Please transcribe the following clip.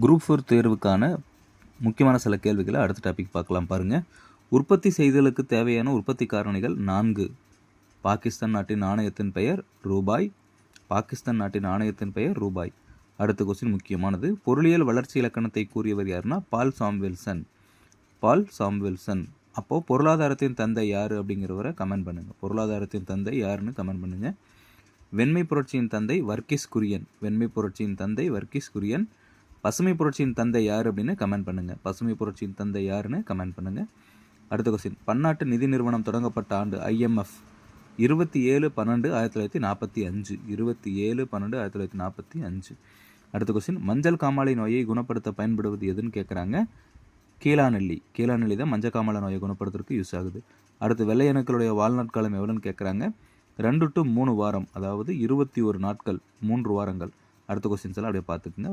Group 4 தேர்வுக்கான முக்கியமான சில கேள்விகளை அடுத்த டாபிக் பார்க்கலாம் பாருங்கள். உற்பத்தி செய்தலுக்கு தேவையான உற்பத்தி காரணிகள் 4. பாகிஸ்தான் நாட்டின் நாணயத்தின் பெயர் ரூபாய். பாகிஸ்தான் நாட்டின் நாணயத்தின் பெயர் ரூபாய். அடுத்த கொஸ்டின் முக்கியமானது. பொருளியல் வளர்ச்சி இலக்கணத்தை கூறியவர் யாருன்னா பால் சாம்வெல்சன். பால் சாம்வெல்சன். அப்போது பொருளாதாரத்தின் தந்தை யார் அப்படிங்கிறவரை கமெண்ட் பண்ணுங்கள். பொருளாதாரத்தின் தந்தை யாருன்னு கமெண்ட் பண்ணுங்கள். வெண்மை புரட்சியின் தந்தை வர்கீஸ் குரியன். வெண்மை புரட்சியின் தந்தை வர்கீஸ் குரியன். பசுமை புரட்சியின் தந்தை யார் அப்படின்னு கமெண்ட் பண்ணுங்கள். பசுமை புரட்சியின் தந்தை யாருன்னு கமெண்ட் பண்ணுங்கள். அடுத்த கொஸ்டின். பன்னாட்டு நிதி நிறுவனம் தொடங்கப்பட்ட ஆண்டு IMF 27/12/1945. 27/12/1945. அடுத்த கொஸ்டின். மஞ்சள் காமாலை நோயை குணப்படுத்த பயன்படுவது எதுன்னு கேட்குறாங்க. கீழாநெல்லி. கீழாநெல்லி தான் மஞ்சள் காமாலை நோயை குணப்படுத்துறதுக்கு யூஸ் ஆகுது. அடுத்து வெள்ளை அணுக்களுடைய வாழ்நாட்காலம் எவ்வளோன்னு கேட்குறாங்க. 2 to 3 வாரம், அதாவது 21 நாட்கள், 3 வாரங்கள். அடுத்த கொஸ்டின்ஸ் எல்லாம் அப்படியே பார்த்துக்குங்க.